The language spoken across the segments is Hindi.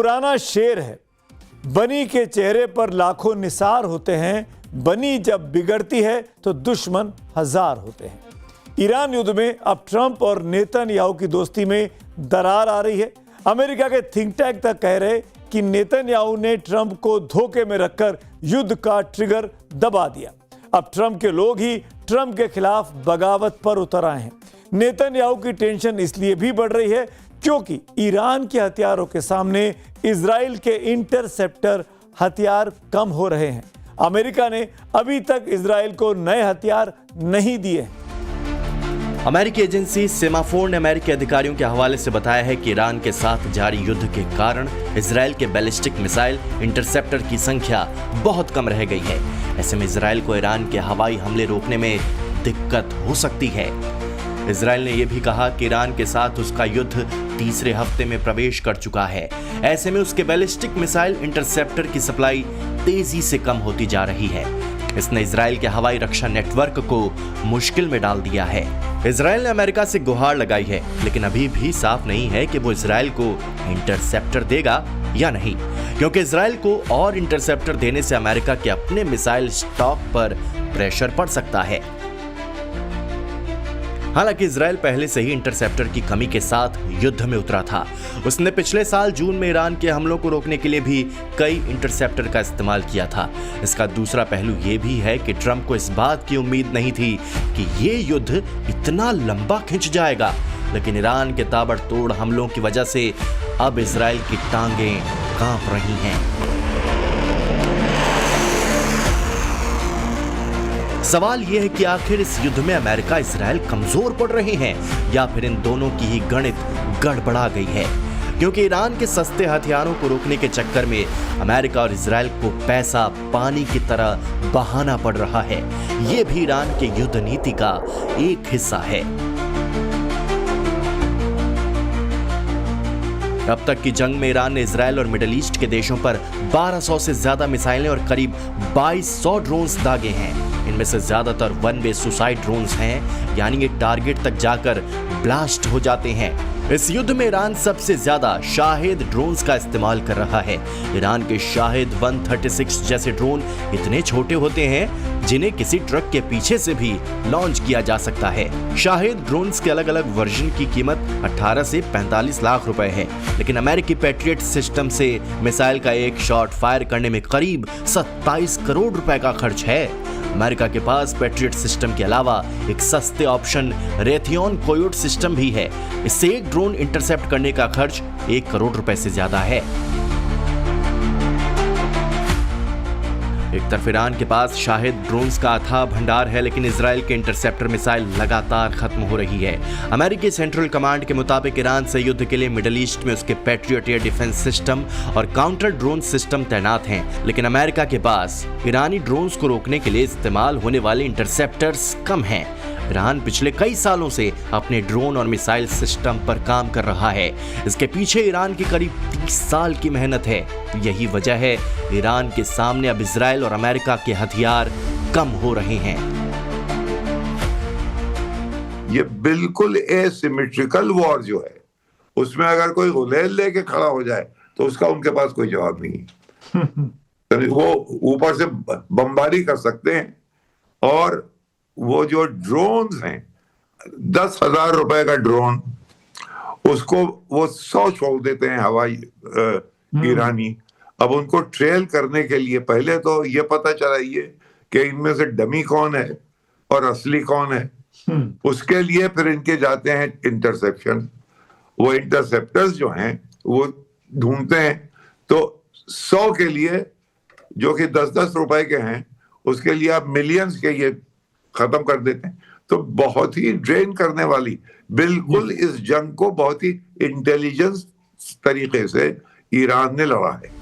पुराना शेर है, बनी के चेहरे पर लाखों निसार होते हैं, बनी जब बिगड़ती है तो दुश्मन हजार होते हैं। ईरान युद्ध में अब ट्रंप और नेतन्याहू की दोस्ती में दरार आ रही है। अमेरिका के थिंक टैंक तक कह रहे कि नेतन्याहू ने ट्रंप को धोखे में रखकर युद्ध का ट्रिगर दबा दिया। अब ट्रंप के लोग ही ट्रंप के खिलाफ बगावत पर उतर आए हैं। नेतन्याहू की टेंशन इसलिए भी बढ़ रही है क्योंकि ईरान के हथियारों के सामने इजराइल के इंटरसेप्टर हथियार कम हो रहे हैं। अमेरिका ने अभी तक इजराइल को नए हथियार नहीं दिए हैं। अमेरिकी एजेंसी सेमाफोर ने अमेरिकी अधिकारियों के हवाले से बताया है कि ईरान के साथ जारी युद्ध के कारण इजराइल के बैलिस्टिक मिसाइल इंटरसेप्टर की संख्या बहुत कम रह गई है। ऐसे में इजराइल को ईरान के हवाई हमले रोकने में दिक्कत हो सकती है। इजराइल ने यह भी कहा कि ईरान के साथ उसका युद्ध तीसरे हफ्ते में प्रवेश कर चुका है। ऐसे में उसके बैलिस्टिक मिसाइल इंटरसेप्टर की सप्लाई तेजी से कम होती जा रही है। इसने इजराइल के हवाई रक्षा नेटवर्क को मुश्किल में डाल दिया है। इजराइल ने अमेरिका से गुहार लगाई है, लेकिन अभी भी साफ नहीं है कि वो इजराइल को इंटरसेप्टर देगा या नहीं, क्योंकि इजराइल को और इंटरसेप्टर देने से अमेरिका के अपने मिसाइल स्टॉक पर प्रेशर पड़ सकता है। हालांकि इजराइल पहले से ही इंटरसेप्टर की कमी के साथ युद्ध में उतरा था। उसने पिछले साल जून में ईरान के हमलों को रोकने के लिए भी कई इंटरसेप्टर का इस्तेमाल किया था। इसका दूसरा पहलू यह भी है कि ट्रंप को इस बात की उम्मीद नहीं थी कि ये युद्ध इतना लंबा खिंच जाएगा, लेकिन ईरान के ताबड़तोड़ हमलों की वजह से अब इजराइल की टांगें कांप रही हैं। सवाल यह है कि आखिर इस युद्ध में अमेरिका इजराइल कमजोर पड़ रहे हैं या फिर इन दोनों की ही गणित गड़बड़ा गई है, क्योंकि ईरान के सस्ते हथियारों को रोकने के चक्कर में अमेरिका और इजराइल को पैसा पानी की तरह बहाना पड़ रहा है। यह भी ईरान के युद्ध नीति का एक हिस्सा है। अब तक की जंग में ईरान ने इजराइल और मिडिल ईस्ट के देशों पर 1200 से ज्यादा मिसाइलें और करीब 2200 ड्रोन्स दागे हैं। इनमें से ज्यादातर वन वे सुसाइड ड्रोन्स हैं, यानी ये टारगेट तक जाकर ब्लास्ट हो जाते हैं। इस युद्ध में ईरान सबसे ज्यादा शाहिद ड्रोन्स का इस्तेमाल कर रहा है। ईरान के शाहिद 136 जैसे ड्रोन इतने छोटे होते हैं जिन्हें किसी ट्रक के पीछे से भी लॉन्च किया जा सकता है। शाहिद ड्रोन्स के अलग अलग वर्जन की कीमत 18 से 45 लाख रुपए है, लेकिन अमेरिकी पैट्रियट सिस्टम से मिसाइल का एक शॉट फायर करने में करीब 27 करोड़ रुपए का खर्च है। अमेरिका के पास पैट्रियट सिस्टम के अलावा एक सस्ते ऑप्शन रेथियन कोयोट सिस्टम भी है। इससे एक ड्रोन इंटरसेप्ट करने का खर्च 1 करोड़ रुपए से ज्यादा है। एक तरफ ईरान के पास शाहिद ड्रोन्स का अथाह भंडार है, लेकिन इजराइल के इंटरसेप्टर मिसाइल लगातार खत्म हो रही है। अमेरिकी सेंट्रल कमांड के मुताबिक ईरान से युद्ध के लिए मिडिल ईस्ट में उसके पैट्रियट एयर डिफेंस सिस्टम और काउंटर ड्रोन सिस्टम तैनात हैं, लेकिन अमेरिका के पास ईरानी ड्रोन्स को रोकने के लिए इस्तेमाल होने वाले इंटरसेप्टर्स कम हैं। ईरान पिछले कई सालों से अपने ड्रोन और मिसाइल सिस्टम पर काम कर रहा है। इसके पीछे ईरान की करीब 30 साल की मेहनत है। यही वजह है ईरान के सामने अब इजराइल और अमेरिका के हथियार कम हो रहे हैं। ये बिल्कुल एसिमेट्रिकल वॉर जो है, उसमें अगर कोई गुलेल लेके खड़ा हो जाए तो उसका उनके पास कोई जवाब नहीं। वो ऊपर से बमबारी कर सकते हैं, और वो जो ड्रोन्स हैं 10,000 रुपए का ड्रोन, उसको वो 100 छोड़ देते हैं हवाई ईरानी। अब उनको ट्रेल करने के लिए पहले तो ये पता चाहिए कि इनमें से डमी कौन है और असली कौन है। उसके लिए फिर इनके जाते हैं इंटरसेप्शन। वो इंटरसेप्टर्स जो हैं वो ढूंढते हैं, तो 100 के लिए जो कि 10-10 रुपए के हैं, उसके लिए आप मिलियंस के ये खत्म कर देते हैं। तो बहुत ही ड्रेन करने वाली, बिल्कुल इस जंग को बहुत ही इंटेलिजेंस तरीके से ईरान ने लड़ा है।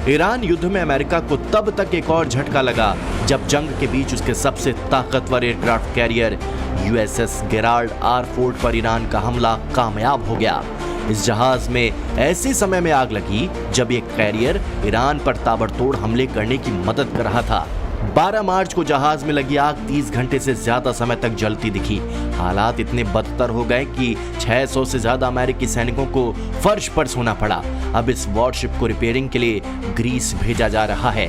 ईरान युद्ध में अमेरिका को तब तक एक और झटका लगा जब जंग के बीच उसके सबसे ताकतवर aircraft carrier USS Gerald R Ford पर ईरान का हमला कामयाब हो गया। इस जहाज में ऐसे समय में आग लगी जब एक कैरियर ईरान पर ताबड़तोड़ हमले करने की मदद कर रहा था। 12 मार्च को जहाज में लगी आग 30 घंटे से ज्यादा समय तक जलती दिखी। हालात इतने बदतर हो गए कि 600 से ज्यादा अमेरिकी सैनिकों को फर्श पर सोना पड़ा। अब इस वॉरशिप को रिपेयरिंग के लिए ग्रीस भेजा जा रहा है।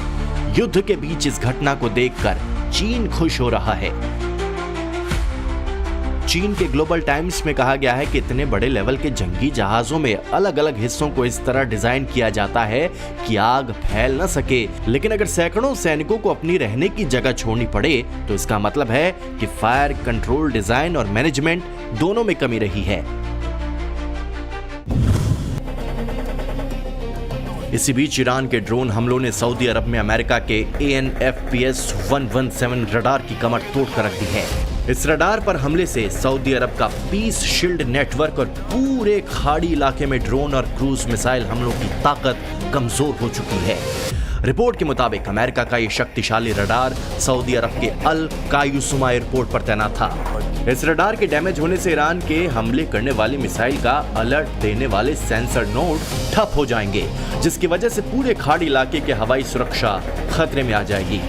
युद्ध के बीच इस घटना को देखकर चीन खुश हो रहा है। चीन के ग्लोबल टाइम्स में कहा गया है कि इतने बड़े लेवल के जंगी जहाजों में अलग अलग हिस्सों को इस तरह डिजाइन किया जाता है कि आग फैल न सके, लेकिन अगर सैकड़ों सैनिकों को अपनी रहने की जगह छोड़नी पड़े तो इसका मतलब है कि फायर कंट्रोल डिजाइन और मैनेजमेंट दोनों में कमी रही है। इसी बीच ईरान के ड्रोन हमलों ने सऊदी अरब में अमेरिका के AN/FPS 117 रडार की कमर तोड़ कर रख दी है। इस रडार पर हमले से सऊदी अरब का पीस शील्ड नेटवर्क और पूरे खाड़ी इलाके में ड्रोन और क्रूज मिसाइल हमलों की ताकत कमजोर हो चुकी है। रिपोर्ट के मुताबिक अमेरिका का ये शक्तिशाली रडार सऊदी अरब के अल कायुसुमा एयरपोर्ट पर तैनात था। इस रडार के डैमेज होने से ईरान के हमले करने वाली मिसाइल का अलर्ट देने वाले सेंसर नोड ठप हो जाएंगे, जिसकी वजह से पूरे खाड़ी इलाके की हवाई सुरक्षा खतरे में आ जाएगी।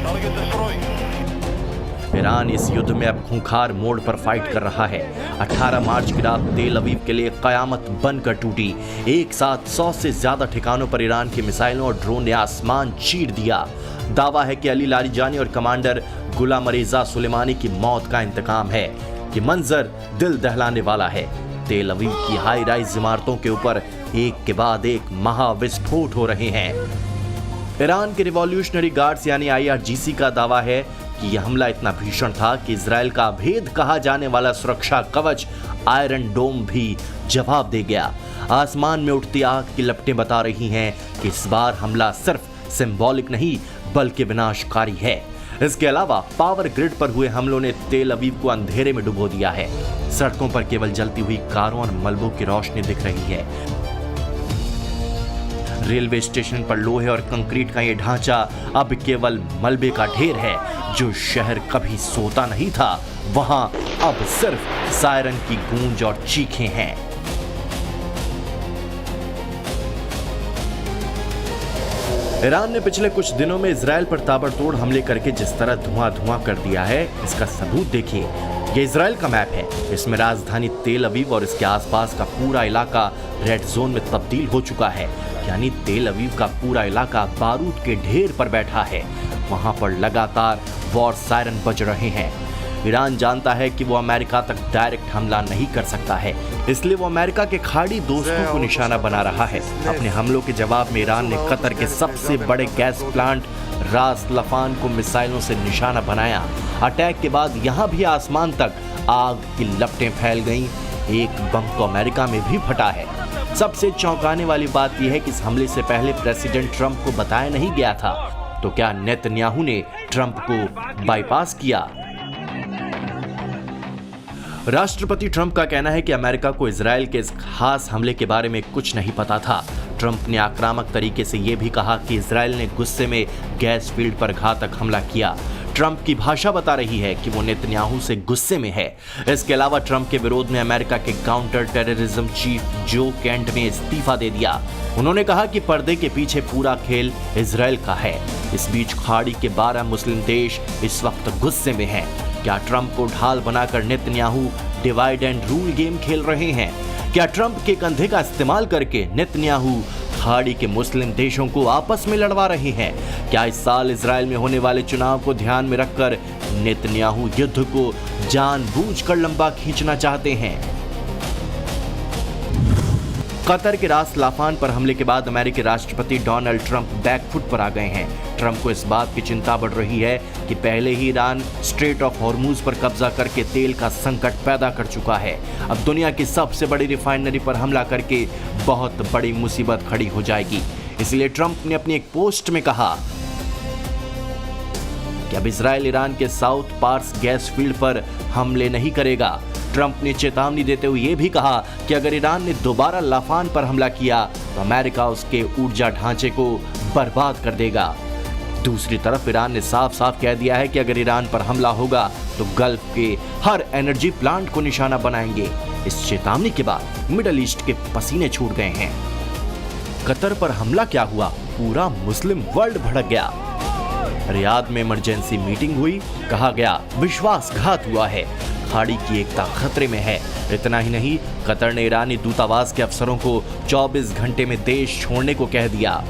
ईरान इस युद्ध में अब खूंखार मोड पर फाइट कर रहा है। 18 मार्च की रात तेल अवीव के लिए कयामत बनकर टूटी। एक साथ 100 से ज्यादा ठिकानों पर ईरान की मिसाइलों और ड्रोन ने आसमान चीर दिया। दावा है कि अली लारीजानी और कमांडर गुलाम रेजा सुलेमानी की मौत का इंतकाम है। ये मंजर दिल दहलाने वाला है। तेल अवीव की हाई राइज इमारतों के ऊपर एक के बाद एक महाविस्फोट हो रहे हैं। ईरान के रिवॉल्यूशनरी गार्ड्स यानी IRGC का दावा है कि यह हमला इतना भीषण था कि इजराइल का अभेद कहा जाने वाला सुरक्षा कवच आयरन डोम भी जवाब दे गया। आसमान में उठती आग की लपटें बता रही हैं कि इस बार हमला सिर्फ सिंबॉलिक नहीं बल्कि विनाशकारी है। इसके अलावा पावर ग्रिड पर हुए हमलों ने तेल अवीव को अंधेरे में डुबो दिया है। सड़कों पर केवल जलती हुई कारों और मलबों की रोशनी दिख रही है। रेलवे स्टेशन पर लोहे और कंक्रीट का ये ढांचा अब केवल मलबे का ढेर है। जो शहर कभी सोता नहीं था, वहां अब सिर्फ सायरन की गूंज और चीखें हैं। ईरान ने पिछले कुछ दिनों में इजराइल पर ताबड़तोड़ हमले करके जिस तरह धुआं कर दिया है, इसका सबूत देखिए। ये इजराइल का मैप है। इसमें राजधानी तेल अवीव और इसके आसपास का पूरा इलाका रेड जोन में तब्दील हो चुका है, यानी तेल अवीव का पूरा इलाका बारूद के ढेर पर बैठा है। वहां पर लगातार वॉर सायरन बज रहे हैं। ईरान जानता है कि वो अमेरिका तक डायरेक्ट हमला नहीं कर सकता है, इसलिए वो अमेरिका के खाड़ी दोस्तों को निशाना बना रहा है। अपने हमलों के जवाब में ईरान ने कतर के सबसे बड़े गैस प्लांट रास लफान को मिसाइलों से निशाना बनाया। अटैक के बाद यहां भी आसमान तक आग की लपटें फैल गईं। एक बम तो अमेरिका में भी फटा है। सबसे चौंकाने वाली बात यह है कि इस हमले से पहले प्रेसिडेंट ट्रंप को बताया नहीं गया था। तो क्या नेतन्याहू ने ट्रंप को बाईपास किया? राष्ट्रपति ट्रंप का कहना है कि अमेरिका को इजराइल के इस खास हमले के बारे में कुछ नहीं पता था। ट्रंप ने आक्रामक तरीके से यह भी कहा कि इजराइल ने गुस्से में गैस फील्ड पर घातक हमला किया। ट्रंप की भाषा बता रही है कि वो नेतन्याहू से गुस्से में है। इसके अलावा ट्रंप के विरोध में अमेरिका के काउंटर टेररिज्म चीफ जो केंट ने इस्तीफा दे दिया। उन्होंने कहा कि पर्दे के पीछे पूरा खेल इजराइल का है। इस बीच खाड़ी के 12 मुस्लिम देश इस वक्त गुस्से में हैं। क्या ट्रंप को ढाल बनाकर Netanyahu divide and rule game खेल रहे हैं? क्या ट्रंप के कंधे का इस्तेमाल करके नेतन्याहू खाड़ी के मुस्लिम देशों को आपस में लड़वा रहे हैं? क्या इस साल इजराइल में होने वाले चुनाव को ध्यान में रखकर नेतन्याहू युद्ध को जानबूझकर लंबा खींचना चाहते हैं? कतर के रास लाफान पर हमले के बाद अमेरिकी राष्ट्रपति डोनाल्ड ट्रंप बैकफुट पर आ गए हैं। ट्रंप को इस बात की चिंता बढ़ रही है कि पहले ही ईरान स्ट्रेट ऑफ हॉर्मूज पर कब्जा करके तेल का संकट पैदा कर चुका है। अब दुनिया की सबसे बड़ी रिफाइनरी पर हमला करके बहुत बड़ी मुसीबत खड़ी हो जाएगी। इसलिए ट्रंप ने अपनी एक पोस्ट में कहा कि अब इजराइल ईरान के साउथ पार्स गैस फील्ड पर हमले नहीं करेगा। ट्रंप ने चेतावनी देते हुए यह भी कहा कि अगर ईरान ने दोबारा लाफान पर हमला किया तो अमेरिका उसके ऊर्जा ढांचे को बर्बाद कर देगा। दूसरी तरफ ईरान ने साफ साफ कह दिया है कि अगर ईरान पर हमला होगा तो गल्फ के हर एनर्जी प्लांट को निशाना बनाएंगे। इस चेतावनी के बाद मिडल ईस्ट के पसीने छूट गए हैं। कतर पर हमला क्या हुआ? पूरा मुस्लिम वर्ल्ड भड़क गया। रियाद में इमरजेंसी मीटिंग हुई, कहा गया विश्वासघात हुआ है, खाड़ी की एकता खतरे में है। इतना ही नहीं, कतर ने ईरानी दूतावास के अफसरों को 24 घंटे में देश छोड़ने को कह दिया।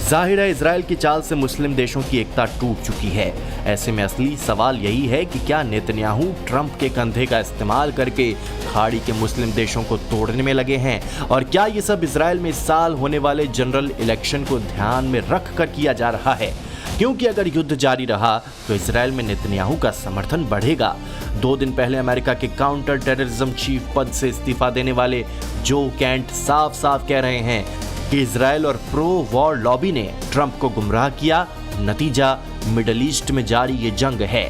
जाहिर है इजराइल की चाल से मुस्लिम देशों की एकता टूट चुकी है। ऐसे में असली सवाल यही है कि क्या नेतन्याहू ट्रंप के कंधे का इस्तेमाल करके खाड़ी के मुस्लिम देशों को तोड़ने में लगे हैं, और क्या ये सब इजराइल में इस साल होने वाले जनरल इलेक्शन को ध्यान में रख कर किया जा रहा है? क्योंकि अगर युद्ध जारी रहा तो इजराइल में नेतन्याहू का समर्थन बढ़ेगा। 2 दिन पहले अमेरिका के काउंटर टेररिज्म चीफ पद से इस्तीफा देने वाले जो कैंट साफ साफ कह रहे हैं कि इजराइल और प्रो वॉर लॉबी ने ट्रंप को गुमराह किया। नतीजा मिडल ईस्ट में जारी ये जंग है।